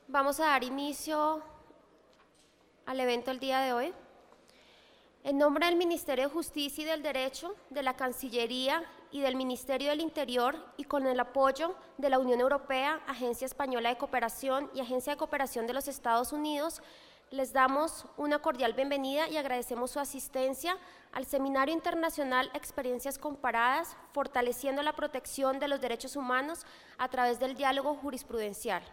Vamos a dar inicio al evento el día de hoy. En nombre del Ministerio de Justicia y del Derecho, de la Cancillería y del Ministerio del Interior, y con el apoyo de la Unión Europea, Agencia Española de Cooperación y Agencia de Cooperación de los Estados Unidos, les damos una cordial bienvenida y agradecemos su asistencia al Seminario Internacional Experiencias Comparadas, fortaleciendo la protección de los derechos humanos a través del diálogo jurisprudencial.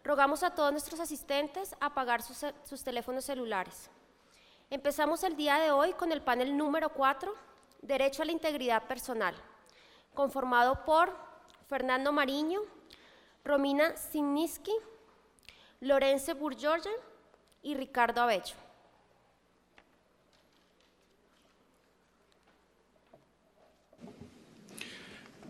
Rogamos a todos nuestros asistentes a apagar sus teléfonos celulares. Empezamos el día de hoy con el panel número 4, Derecho a la Integridad Personal, conformado por Fernando Mariño, Romina Siniski, Lorence Bourgeois y Ricardo Abello.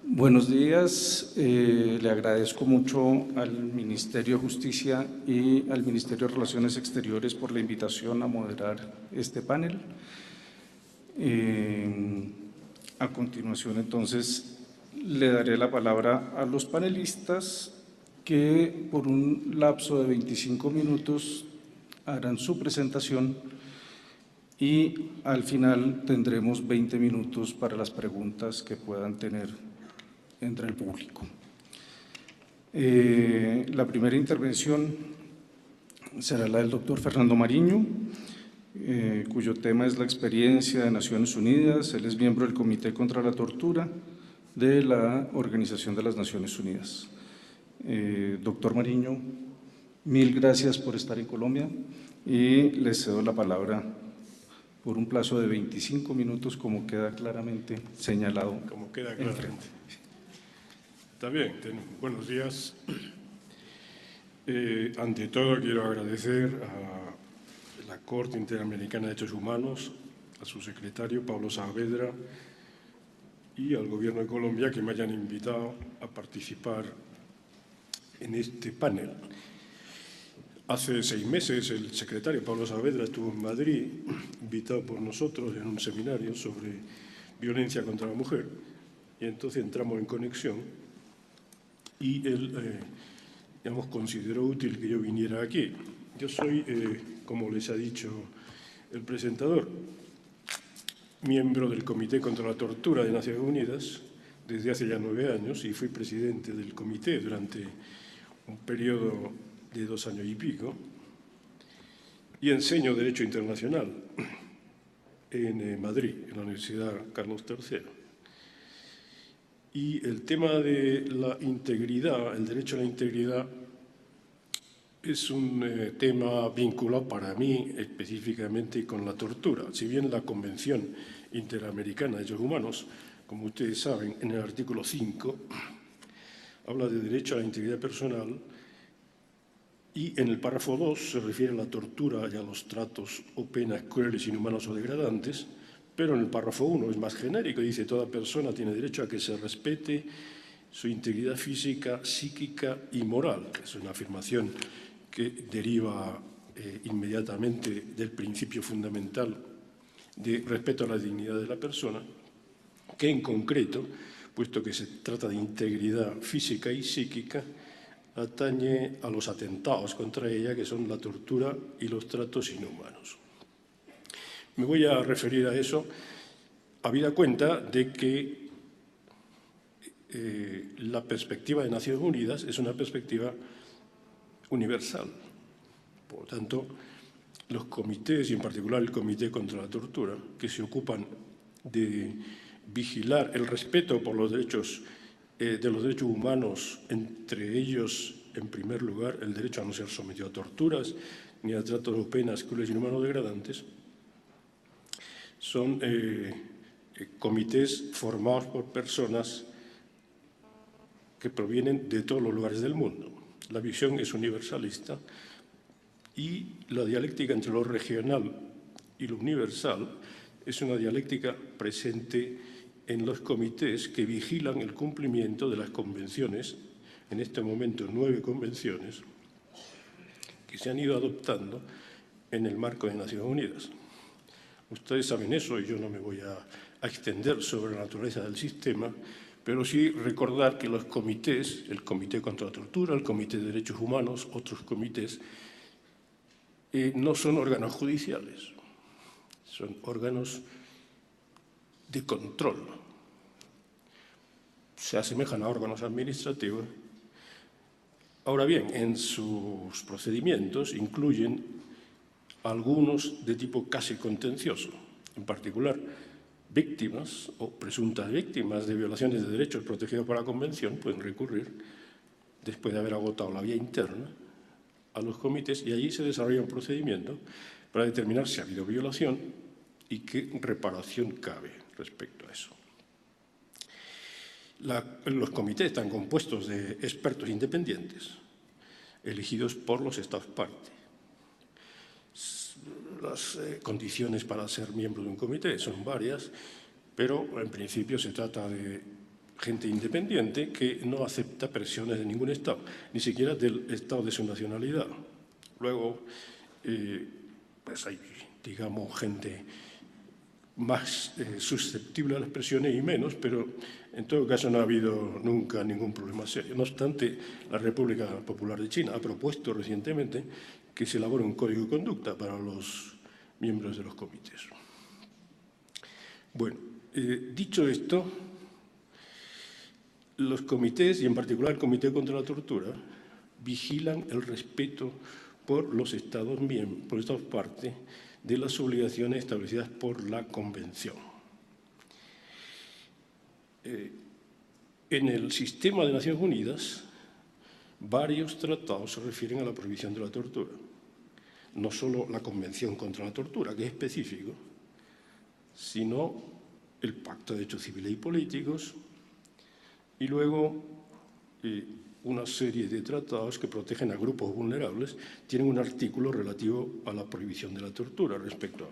Buenos días, le agradezco mucho al Ministerio de Justicia y al Ministerio de Relaciones Exteriores por la invitación a moderar este panel. A continuación, entonces, le daré la palabra a los panelistas que por un lapso de 25 minutos harán su presentación y al final tendremos 20 minutos para las preguntas que puedan tener entre el público. La primera intervención será la del doctor Fernando Mariño, cuyo tema es la experiencia de Naciones Unidas. Él es miembro del Comité contra la Tortura de la Organización de las Naciones Unidas. Doctor Mariño, mil gracias por estar en Colombia y le cedo la palabra por un plazo de 25 minutos, como queda claramente señalado. Como queda claramente. Está bien, buenos días. Ante todo quiero agradecer a la Corte Interamericana de Derechos Humanos, a su secretario Pablo Saavedra y al Gobierno de Colombia que me hayan invitado a participar en este panel. Hace 6 meses el secretario Pablo Saavedra estuvo en Madrid, invitado por nosotros en un seminario sobre violencia contra la mujer, y entonces entramos en conexión y él, digamos, consideró útil que yo viniera aquí. Yo soy, como les ha dicho el presentador, miembro del Comité contra la Tortura de Naciones Unidas desde hace ya 9 años y fui presidente del comité durante un periodo de 2 años y pico, y enseño Derecho Internacional en Madrid, en la Universidad Carlos III. Y el tema de la integridad, el derecho a la integridad, es un tema vinculado para mí específicamente con la tortura. Si bien la Convención Interamericana de Derechos Humanos, como ustedes saben, en el artículo 5, habla de derecho a la integridad personal, y en el párrafo 2 se refiere a la tortura y a los tratos o penas crueles, inhumanos o degradantes, pero en el párrafo 1 es más genérico, dice: toda persona tiene derecho a que se respete su integridad física, psíquica y moral. Es una afirmación que deriva inmediatamente del principio fundamental de respeto a la dignidad de la persona, que en concreto, puesto que se trata de integridad física y psíquica, atañe a los atentados contra ella, que son la tortura y los tratos inhumanos. Me voy a referir a eso, habida cuenta de que la perspectiva de Naciones Unidas es una perspectiva universal. Por lo tanto, los comités, y en particular el Comité contra la Tortura, que se ocupan de vigilar el respeto por los derechos de los derechos humanos, entre ellos, en primer lugar, el derecho a no ser sometido a torturas ni a tratos o penas crueles, inhumanos o degradantes, son comités formados por personas que provienen de todos los lugares del mundo. La visión es universalista y la dialéctica entre lo regional y lo universal es una dialéctica presente en los comités que vigilan el cumplimiento de las convenciones, en este momento 9 convenciones, que se han ido adoptando en el marco de Naciones Unidas. Ustedes saben eso y yo no me voy a extender sobre la naturaleza del sistema, pero sí recordar que los comités, el Comité contra la Tortura, el Comité de Derechos Humanos, otros comités, no son órganos judiciales, son órganos de control. Se asemejan a órganos administrativos. Ahora bien, en sus procedimientos incluyen algunos de tipo casi contencioso, en particular víctimas o presuntas víctimas de violaciones de derechos protegidos por la Convención pueden recurrir, después de haber agotado la vía interna, a los comités, y allí se desarrolla un procedimiento para determinar si ha habido violación y qué reparación cabe respecto a eso. Los comités están compuestos de expertos independientes, elegidos por los Estados partes. Las condiciones para ser miembro de un comité son varias, pero en principio se trata de gente independiente que no acepta presiones de ningún Estado, ni siquiera del Estado de su nacionalidad. Luego, pues hay, digamos, gente más susceptible a las presiones y menos, pero en todo caso no ha habido nunca ningún problema serio. No obstante, la República Popular de China ha propuesto recientemente que se elabore un código de conducta para los miembros de los comités. Bueno, dicho esto, los comités, y en particular el Comité contra la Tortura, vigilan el respeto por los Estados partes de las obligaciones establecidas por la Convención. En el sistema de Naciones Unidas, varios tratados se refieren a la prohibición de la tortura. No solo la Convención contra la Tortura, que es específico, sino el Pacto de Derechos Civiles y Políticos, y luego una serie de tratados que protegen a grupos vulnerables tienen un artículo relativo a la prohibición de la tortura respecto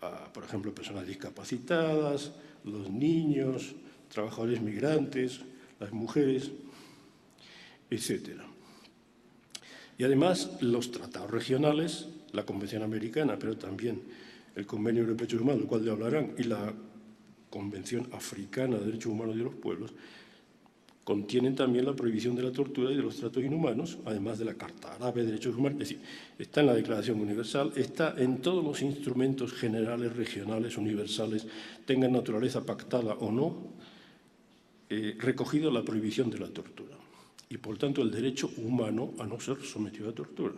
a, por ejemplo, personas discapacitadas, los niños, trabajadores migrantes, las mujeres, etc. Y además los tratados regionales, la Convención Americana, pero también el Convenio Europeo de Derechos Humanos, del cual le hablarán, y la Convención Africana de Derechos Humanos de los Pueblos, contienen también la prohibición de la tortura y de los tratos inhumanos, además de la Carta Árabe de Derechos Humanos. Es decir, está en la Declaración Universal, está en todos los instrumentos generales, regionales, universales, tengan naturaleza pactada o no, recogido la prohibición de la tortura. Y, por tanto, el derecho humano a no ser sometido a tortura.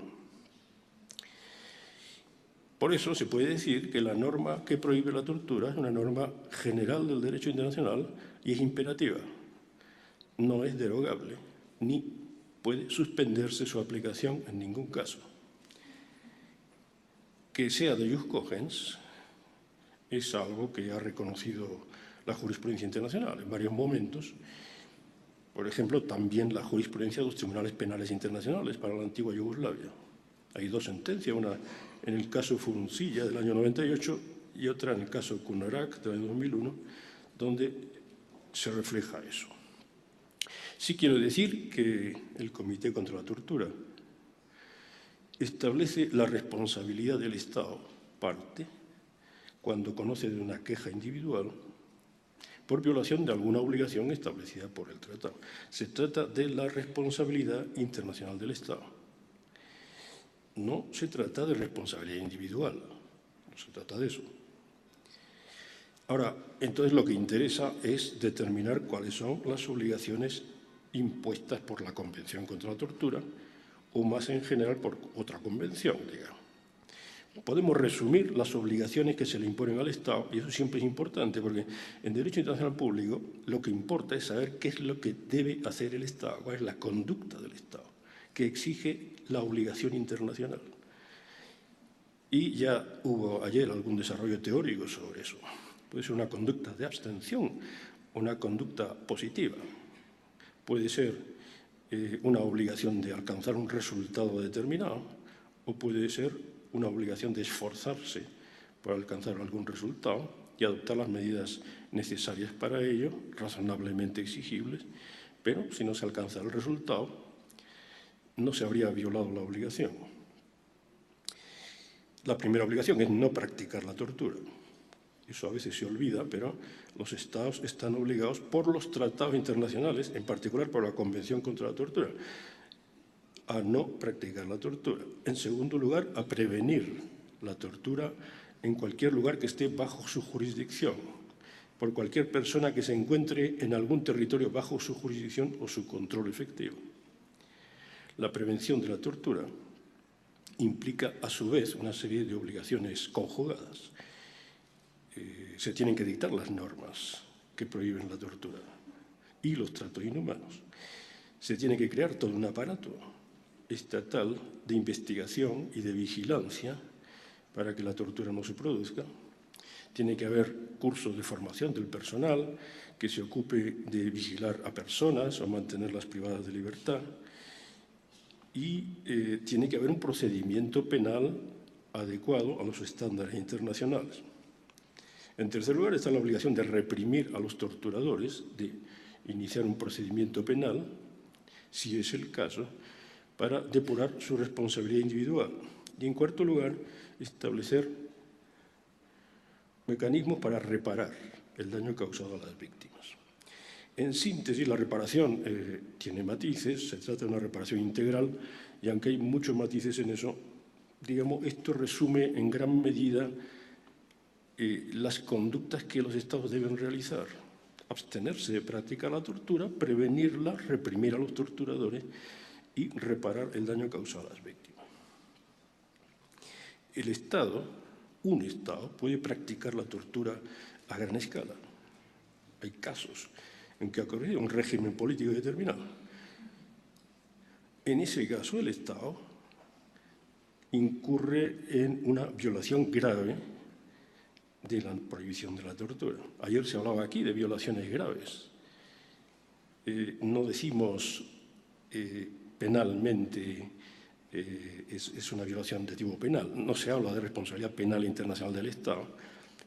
Por eso se puede decir que la norma que prohíbe la tortura es una norma general del derecho internacional y es imperativa. No es derogable, ni puede suspenderse su aplicación en ningún caso. Que sea de ius cogens es algo que ha reconocido la jurisprudencia internacional en varios momentos. Por ejemplo, también la jurisprudencia de los tribunales penales internacionales para la antigua Yugoslavia. Hay dos sentencias, una en el caso Furuncilla del año 98 y otra en el caso Kunarak del año 2001, donde se refleja eso. Sí quiero decir que el Comité contra la Tortura establece la responsabilidad del Estado parte cuando conoce de una queja individual por violación de alguna obligación establecida por el tratado. Se trata de la responsabilidad internacional del Estado. No se trata de responsabilidad individual, no se trata de eso. Ahora, entonces lo que interesa es determinar cuáles son las obligaciones impuestas por la Convención contra la Tortura o más en general por otra convención, digamos. Podemos resumir las obligaciones que se le imponen al Estado, y eso siempre es importante, porque en Derecho Internacional Público lo que importa es saber qué es lo que debe hacer el Estado, cuál es la conducta del Estado, que exige la obligación internacional. Y ya hubo ayer algún desarrollo teórico sobre eso. Puede ser una conducta de abstención, una conducta positiva. Puede ser una obligación de alcanzar un resultado determinado o puede ser una obligación de esforzarse por alcanzar algún resultado y adoptar las medidas necesarias para ello, razonablemente exigibles, pero si no se alcanza el resultado, no se habría violado la obligación. La primera obligación es no practicar la tortura. Eso a veces se olvida, pero los Estados están obligados por los tratados internacionales, en particular por la Convención contra la Tortura, a no practicar la tortura. En segundo lugar, a prevenir la tortura en cualquier lugar que esté bajo su jurisdicción, por cualquier persona que se encuentre en algún territorio bajo su jurisdicción o su control efectivo. La prevención de la tortura implica, a su vez, una serie de obligaciones conjugadas. Se tienen que dictar las normas que prohíben la tortura y los tratos inhumanos. Se tiene que crear todo un aparato estatal de investigación y de vigilancia para que la tortura no se produzca. Tiene que haber cursos de formación del personal que se ocupe de vigilar a personas o mantenerlas privadas de libertad. Y tiene que haber un procedimiento penal adecuado a los estándares internacionales. En tercer lugar, está la obligación de reprimir a los torturadores, de iniciar un procedimiento penal, si es el caso, para depurar su responsabilidad individual. Y en cuarto lugar, establecer mecanismos para reparar el daño causado a las víctimas. En síntesis, la reparación tiene matices, se trata de una reparación integral, y aunque hay muchos matices en eso, digamos, esto resume en gran medida las conductas que los Estados deben realizar: abstenerse de practicar la tortura, prevenirla, reprimir a los torturadores y reparar el daño causado a las víctimas. El Estado, un Estado, puede practicar la tortura a gran escala. Hay casos en que ha ocurrido un régimen político determinado. En ese caso, el Estado incurre en una violación grave de la prohibición de la tortura. Ayer se hablaba aquí de violaciones graves. No decimos penalmente es una violación de tipo penal. No se habla de responsabilidad penal internacional del Estado,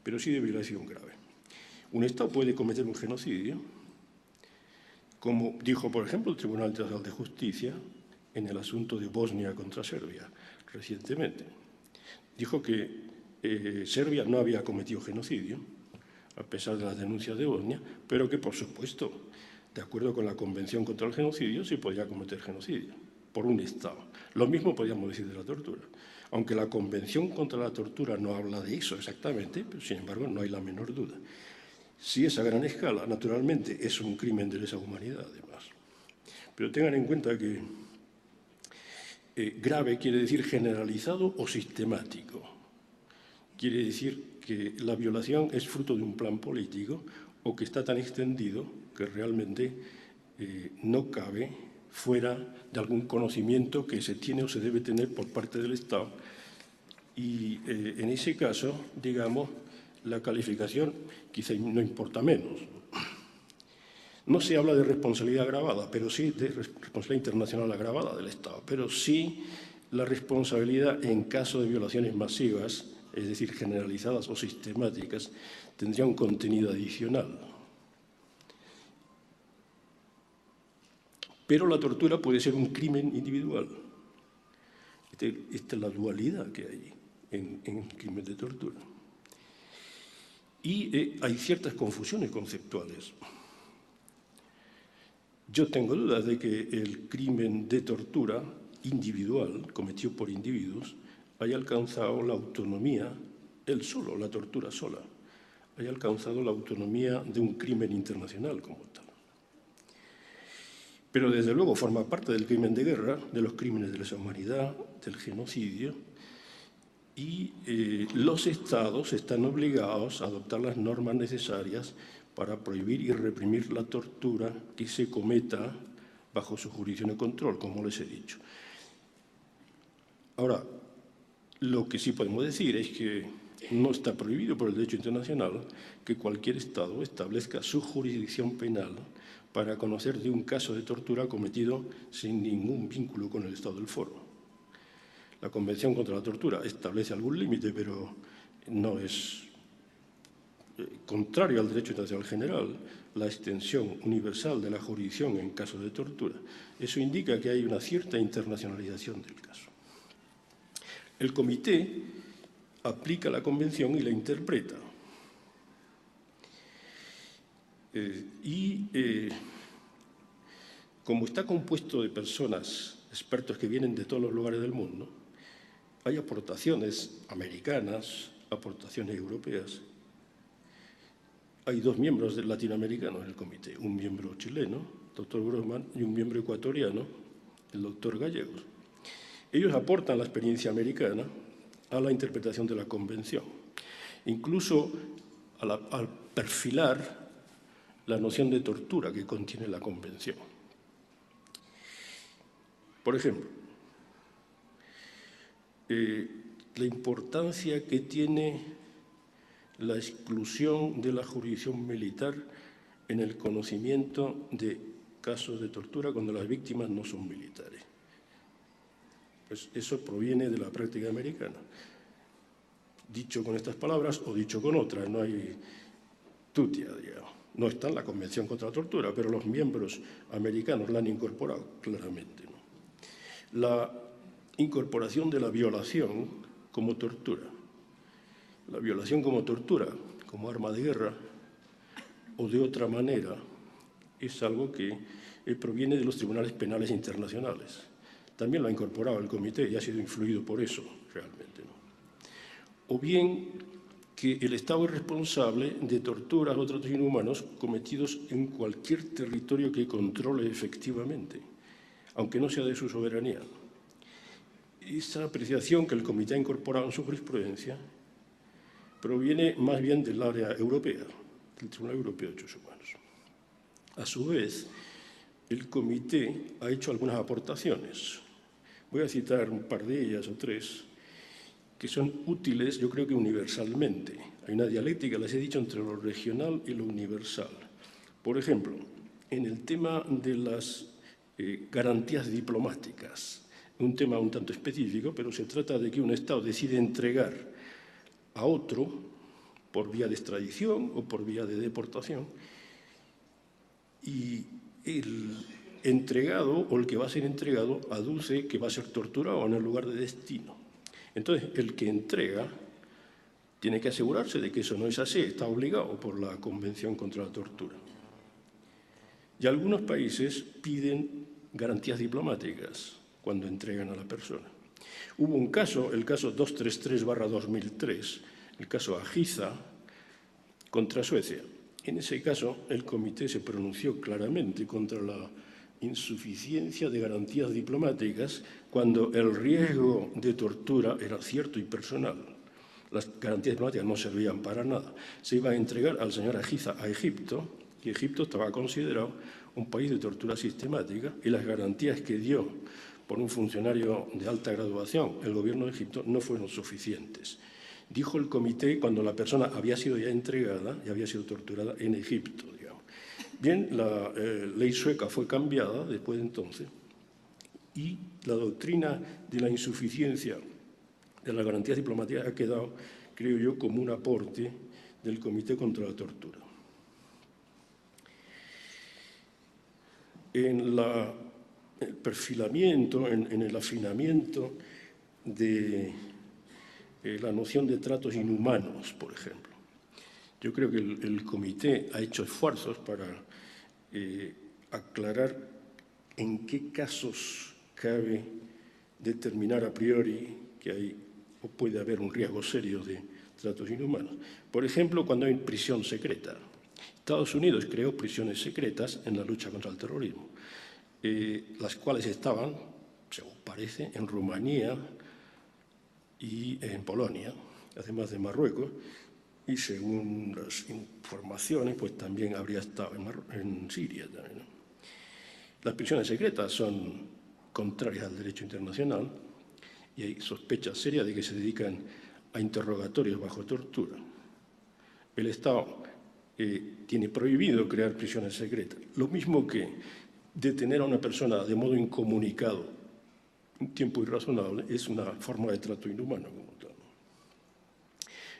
pero sí de violación grave. Un Estado puede cometer un genocidio, como dijo, por ejemplo, el Tribunal Internacional de Justicia en el asunto de Bosnia contra Serbia recientemente. Dijo que Serbia no había cometido genocidio, a pesar de las denuncias de Bosnia, pero que, por supuesto, de acuerdo con la Convención contra el Genocidio, se podía cometer genocidio por un Estado. Lo mismo podríamos decir de la tortura. Aunque la Convención contra la Tortura no habla de eso exactamente, pero sin embargo no hay la menor duda. Si es a gran escala, naturalmente es un crimen de lesa humanidad, además. Pero tengan en cuenta que grave quiere decir generalizado o sistemático. Quiere decir que la violación es fruto de un plan político o que está tan extendido que realmente no cabe fuera de algún conocimiento que se tiene o se debe tener por parte del Estado. Y en ese caso, digamos, la calificación quizá no importa menos. No se habla de responsabilidad agravada, pero sí de responsabilidad internacional agravada del Estado, pero sí la responsabilidad en caso de violaciones masivas, es decir, generalizadas o sistemáticas, tendría un contenido adicional. Pero la tortura puede ser un crimen individual. Esta es la dualidad que hay en el crimen de tortura. Y hay ciertas confusiones conceptuales. Yo tengo dudas de que el crimen de tortura individual, cometido por individuos, haya alcanzado la autonomía, él solo, la tortura sola, haya alcanzado la autonomía de un crimen internacional como tal. Pero desde luego forma parte del crimen de guerra, de los crímenes de lesa humanidad, del genocidio, y los Estados están obligados a adoptar las normas necesarias para prohibir y reprimir la tortura que se cometa bajo su jurisdicción de control, como les he dicho. Ahora, lo que sí podemos decir es que no está prohibido por el derecho internacional que cualquier Estado establezca su jurisdicción penal para conocer de un caso de tortura cometido sin ningún vínculo con el Estado del foro. La Convención contra la Tortura establece algún límite, pero no es contrario al derecho internacional general la extensión universal de la jurisdicción en caso de tortura. Eso indica que hay una cierta internacionalización del caso. El Comité aplica la Convención y la interpreta. Como está compuesto de personas, expertos que vienen de todos los lugares del mundo, hay aportaciones americanas, aportaciones europeas. Hay 2 miembros latinoamericanos en el comité, un miembro chileno, doctor Grossman, y un miembro ecuatoriano, el doctor Gallegos. Ellos aportan la experiencia americana a la interpretación de la Convención, incluso al perfilar la noción de tortura que contiene la Convención. Por ejemplo, la importancia que tiene la exclusión de la jurisdicción militar en el conocimiento de casos de tortura cuando las víctimas no son militares. Pues eso proviene de la práctica americana. Dicho con estas palabras o dicho con otras, no hay tutia, digamos. No está en la Convención contra la Tortura, pero los miembros americanos la han incorporado claramente, ¿no? La incorporación de la violación como tortura. La violación como tortura, como arma de guerra o de otra manera, es algo que proviene de los tribunales penales internacionales. También lo ha incorporado el comité y ha sido influido por eso, realmente, ¿no? O bien que el Estado es responsable de torturas o tratos inhumanos cometidos en cualquier territorio que controle efectivamente, aunque no sea de su soberanía. Esa apreciación que el comité ha incorporado en su jurisprudencia proviene más bien del área europea, del Tribunal Europeo de Derechos Humanos. A su vez, el comité ha hecho algunas aportaciones. Voy a citar un par de ellas o 3, que son útiles, yo creo que universalmente. Hay una dialéctica, les he dicho, entre lo regional y lo universal. Por ejemplo, en el tema de las garantías diplomáticas, un tema un tanto específico, pero se trata de que un Estado decide entregar a otro por vía de extradición o por vía de deportación, y el entregado o el que va a ser entregado aduce que va a ser torturado en el lugar de destino. Entonces, el que entrega tiene que asegurarse de que eso no es así, está obligado por la Convención contra la Tortura. Y algunos países piden garantías diplomáticas cuando entregan a la persona. Hubo un caso, el caso 233/2003, el caso Ajiza contra Suecia. En ese caso, el comité se pronunció claramente contra la insuficiencia de garantías diplomáticas cuando el riesgo de tortura era cierto y personal. Las garantías diplomáticas no servían para nada. Se iba a entregar al señor Ajiza a Egipto, y Egipto estaba considerado un país de tortura sistemática, y las garantías que dio por un funcionario de alta graduación el gobierno de Egipto no fueron suficientes. Dijo el comité cuando la persona había sido ya entregada y había sido torturada en Egipto, digamos. Bien, la ley sueca fue cambiada después de entonces y la doctrina de la insuficiencia de las garantías diplomáticas ha quedado, creo yo, como un aporte del Comité contra la Tortura. En el perfilamiento, en el afinamiento de la noción de tratos inhumanos, por ejemplo. Yo creo que el comité ha hecho esfuerzos para aclarar en qué casos cabe determinar a priori que hay o puede haber un riesgo serio de tratos inhumanos. Por ejemplo, cuando hay prisión secreta. Estados Unidos creó prisiones secretas en la lucha contra el terrorismo, las cuales estaban, según parece, en Rumanía y en Polonia, además de Marruecos, y según las informaciones, pues también habría estado en Siria también, ¿no? Las prisiones secretas son contrarias al derecho internacional y hay sospechas serias de que se dedican a interrogatorios bajo tortura. El Estado tiene prohibido crear prisiones secretas, lo mismo que detener a una persona de modo incomunicado un tiempo irrazonable es una forma de trato inhumano como tal.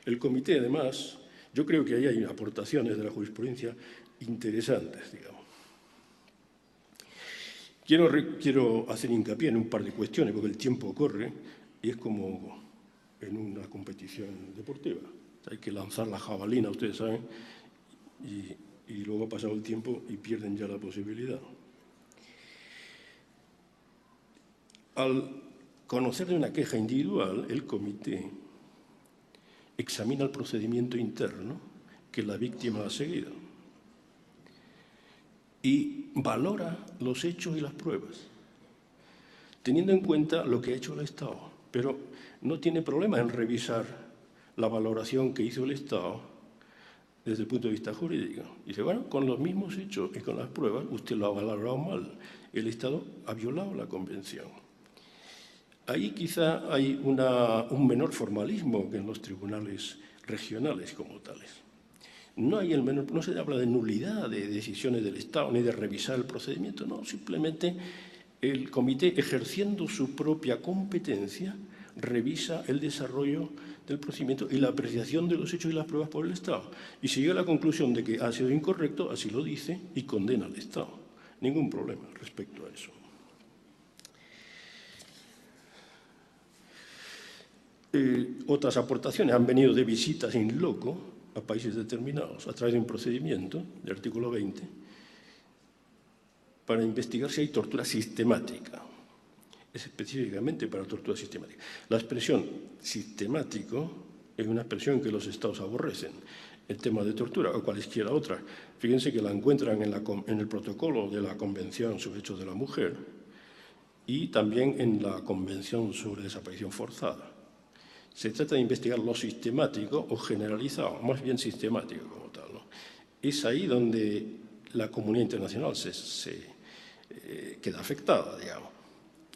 El comité, además, yo creo que ahí hay aportaciones de la jurisprudencia interesantes, digamos. Quiero hacer hincapié en un par de cuestiones, porque el tiempo corre y es como en una competición deportiva. Hay que lanzar la jabalina, ustedes saben, y luego ha pasado el tiempo y pierden ya la posibilidad. Al conocer de una queja individual, el comité examina el procedimiento interno que la víctima ha seguido y valora los hechos y las pruebas, teniendo en cuenta lo que ha hecho el Estado, pero no tiene problema en revisar la valoración que hizo el Estado desde el punto de vista jurídico. Dice, bueno, con los mismos hechos y con las pruebas, usted lo ha valorado mal. El Estado ha violado la Convención. Ahí quizá hay un menor formalismo que en los tribunales regionales como tales. No se habla de nulidad de decisiones del Estado ni de revisar el procedimiento, no, simplemente el comité, ejerciendo su propia competencia, revisa el desarrollo del procedimiento y la apreciación de los hechos y las pruebas por el Estado. Y si llega a la conclusión de que ha sido incorrecto, así lo dice y condena al Estado. Ningún problema respecto a eso. Otras aportaciones han venido de visitas in loco a países determinados a través de un procedimiento del artículo 20 para investigar si hay tortura sistemática. Es específicamente para tortura sistemática. La expresión sistemático es una expresión que los Estados aborrecen. El tema de tortura o cualesquiera otra. Fíjense que la encuentran en el protocolo de la Convención sobre Derechos de la Mujer y también en la Convención sobre Desaparición Forzada. Se trata de investigar lo sistemático o generalizado, más bien sistemático como tal, ¿no? Es ahí donde la comunidad internacional se queda afectada, digamos,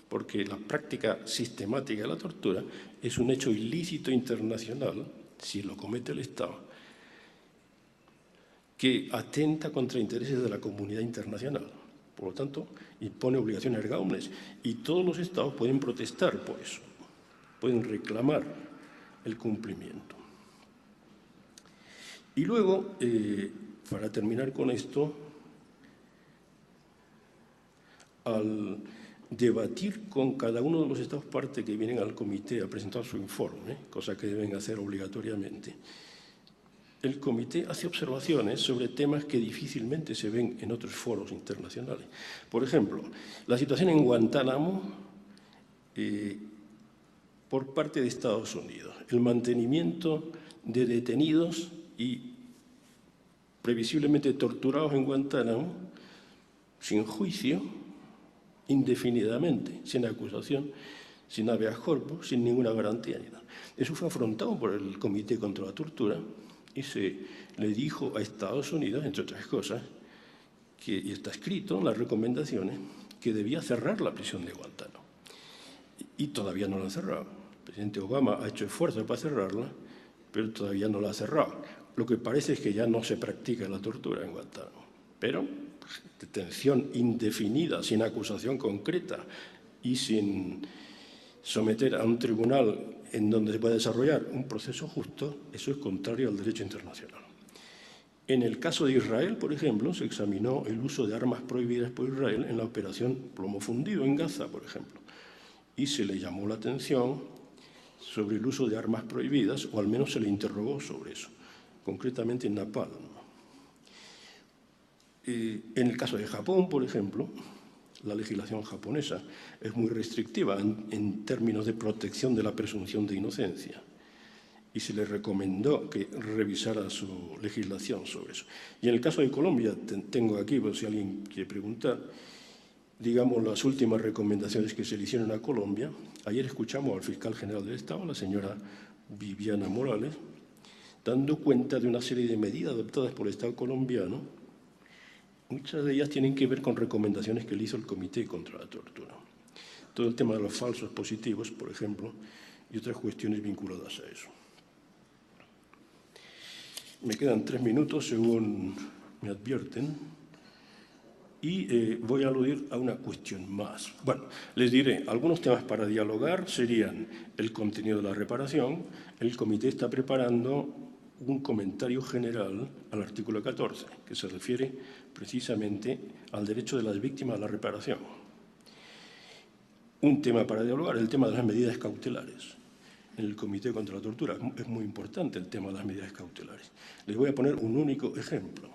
porque la práctica sistemática de la tortura es un hecho ilícito internacional, si lo comete el Estado, que atenta contra intereses de la comunidad internacional. Por lo tanto, impone obligaciones erga omnes y todos los Estados pueden protestar por eso, pueden reclamar el cumplimiento. Y luego, para terminar con esto, al debatir con cada uno de los Estados parte que vienen al comité a presentar su informe, cosa que deben hacer obligatoriamente, el comité hace observaciones sobre temas que difícilmente se ven en otros foros internacionales. Por ejemplo, la situación en Guantánamo por parte de Estados Unidos, el mantenimiento de detenidos y previsiblemente torturados en Guantánamo sin juicio, indefinidamente, sin acusación, sin habeas corpus, sin ninguna garantía ni nada. Eso fue afrontado por el Comité contra la Tortura y se le dijo a Estados Unidos, entre otras cosas, y está escrito en las recomendaciones, que debía cerrar la prisión de Guantánamo. Y todavía no la ha cerrado. El presidente Obama ha hecho esfuerzos para cerrarla, pero todavía no la ha cerrado. Lo que parece es que ya no se practica la tortura en Guantánamo. Pero detención indefinida, sin acusación concreta y sin someter a un tribunal en donde se pueda desarrollar un proceso justo, eso es contrario al derecho internacional. En el caso de Israel, por ejemplo, se examinó el uso de armas prohibidas por Israel en la operación Plomo Fundido en Gaza, por ejemplo, y se le llamó la atención sobre el uso de armas prohibidas, o al menos se le interrogó sobre eso, concretamente en Napalm. En el caso de Japón, por ejemplo, la legislación japonesa es muy restrictiva en términos de protección de la presunción de inocencia y se le recomendó que revisara su legislación sobre eso. Y en el caso de Colombia, tengo aquí, por si alguien quiere preguntar, digamos, las últimas recomendaciones que se le hicieron a Colombia. Ayer escuchamos al fiscal general del Estado, la señora Viviana Morales, dando cuenta de una serie de medidas adoptadas por el Estado colombiano. Muchas de ellas tienen que ver con recomendaciones que le hizo el Comité contra la Tortura. Todo el tema de los falsos positivos, por ejemplo, y otras cuestiones vinculadas a eso. Me quedan 3 minutos, según me advierten, y voy a aludir a una cuestión más. Bueno, les diré, algunos temas para dialogar serían el contenido de la reparación. El Comité está preparando un comentario general al artículo 14, que se refiere precisamente al derecho de las víctimas a la reparación. Un tema para dialogar, el tema de las medidas cautelares. En el Comité contra la Tortura es muy importante el tema de las medidas cautelares. Les voy a poner un único ejemplo.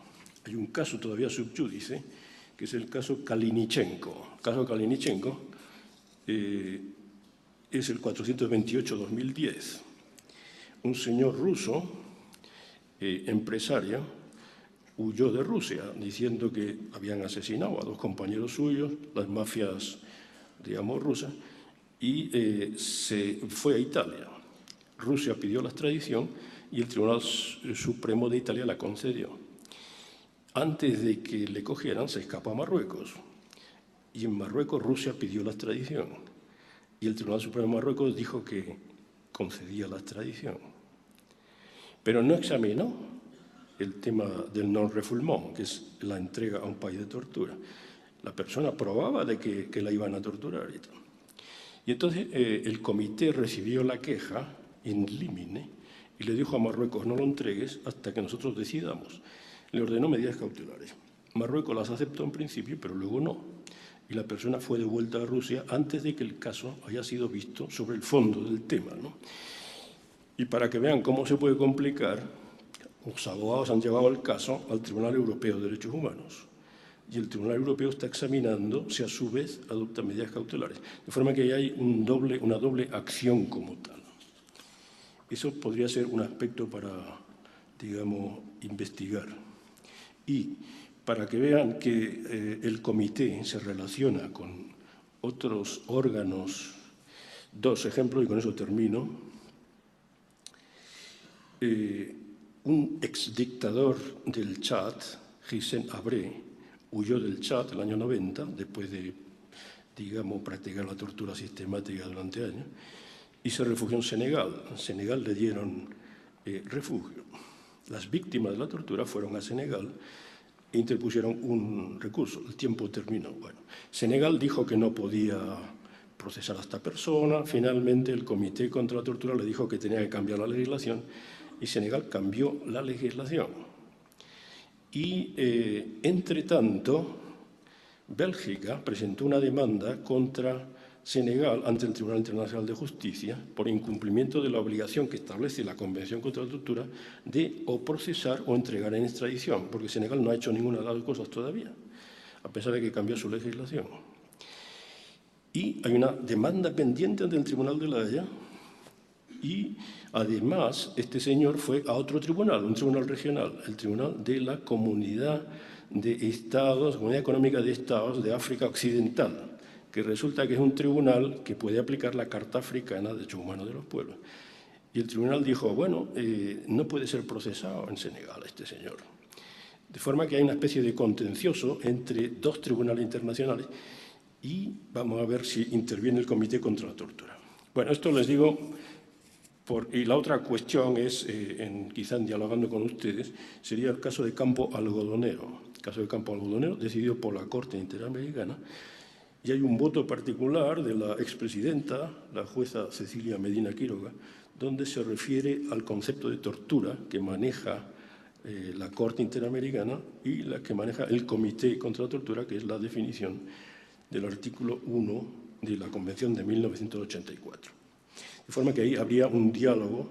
hay un caso todavía sub judice, que es el caso Kalinichenko. El caso Kalinichenko es el 428-2010. Un señor ruso, empresario, huyó de Rusia diciendo que habían asesinado a 2 compañeros suyos, las mafias, digamos, rusas, y se fue a Italia. Rusia pidió la extradición y el Tribunal Supremo de Italia la concedió. Antes de que le cogieran, se escapó a Marruecos. Y en Marruecos Rusia pidió la extradición. Y el Tribunal Supremo de Marruecos dijo que concedía la extradición. Pero no examinó el tema del non-refoulement, que es la entrega a un país de tortura. La persona probaba de que la iban a torturar y tal. Y entonces el comité recibió la queja in limine y le dijo a Marruecos: no lo entregues hasta que nosotros decidamos. Le ordenó medidas cautelares. Marruecos las aceptó en principio, pero luego no. Y la persona fue devuelta a Rusia antes de que el caso haya sido visto sobre el fondo del tema, ¿no? Y para que vean cómo se puede complicar, los abogados han llevado el caso al Tribunal Europeo de Derechos Humanos. Y el Tribunal Europeo está examinando si a su vez adopta medidas cautelares. De forma que hay una doble acción como tal. Eso podría ser un aspecto para, digamos, investigar. Y para que vean que el comité se relaciona con otros órganos, 2 ejemplos, y con eso termino. Un exdictador del Chad, Hissène Habré, huyó del Chad en el año 90, después de, digamos, practicar la tortura sistemática durante años, y se refugió en Senegal. En Senegal le dieron refugio. Las víctimas de la tortura fueron a Senegal e interpusieron un recurso. El tiempo terminó. Bueno, Senegal dijo que no podía procesar a esta persona. Finalmente, el Comité contra la Tortura le dijo que tenía que cambiar la legislación y Senegal cambió la legislación. Y, entre tanto, Bélgica presentó una demanda contra Senegal ante el Tribunal Internacional de Justicia por incumplimiento de la obligación que establece la Convención contra la Tortura de o procesar o entregar en extradición, porque Senegal no ha hecho ninguna de las 2 cosas todavía, a pesar de que cambió su legislación. Y hay una demanda pendiente ante el Tribunal de La Haya y, además, este señor fue a otro tribunal, un tribunal regional, el Tribunal de la Comunidad de Estados, Comunidad Económica de Estados de África Occidental, que resulta que es un tribunal que puede aplicar la Carta Africana de Derechos Humanos de los Pueblos. Y el tribunal dijo, bueno, no puede ser procesado en Senegal este señor. De forma que hay una especie de contencioso entre 2 tribunales internacionales y vamos a ver si interviene el Comité contra la Tortura. Bueno, esto les digo, y la otra cuestión es, quizá dialogando con ustedes, sería el caso de Campo Algodonero. El caso de Campo Algodonero, decidido por la Corte Interamericana. Y hay un voto particular de la expresidenta, la jueza Cecilia Medina Quiroga, donde se refiere al concepto de tortura que maneja la Corte Interamericana y la que maneja el Comité contra la Tortura, que es la definición del artículo 1 de la Convención de 1984. De forma que ahí habría un diálogo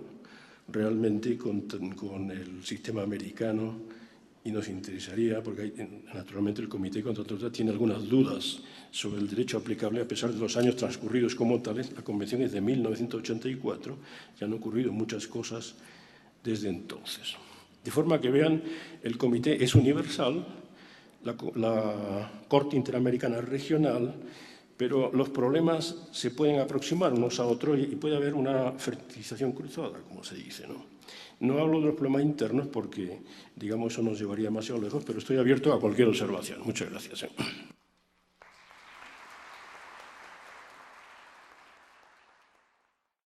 realmente con el sistema americano y nos interesaría, porque naturalmente el Comité contra la Tortura tiene algunas dudas sobre el derecho aplicable a pesar de los años transcurridos como tales. La Convención es de 1984 y han ocurrido muchas cosas desde entonces. De forma que vean, el Comité es universal, la Corte Interamericana es regional, pero los problemas se pueden aproximar unos a otros y puede haber una fertilización cruzada, como se dice, ¿no? No hablo de los problemas internos porque, digamos, eso nos llevaría demasiado lejos, pero estoy abierto a cualquier observación. Muchas gracias.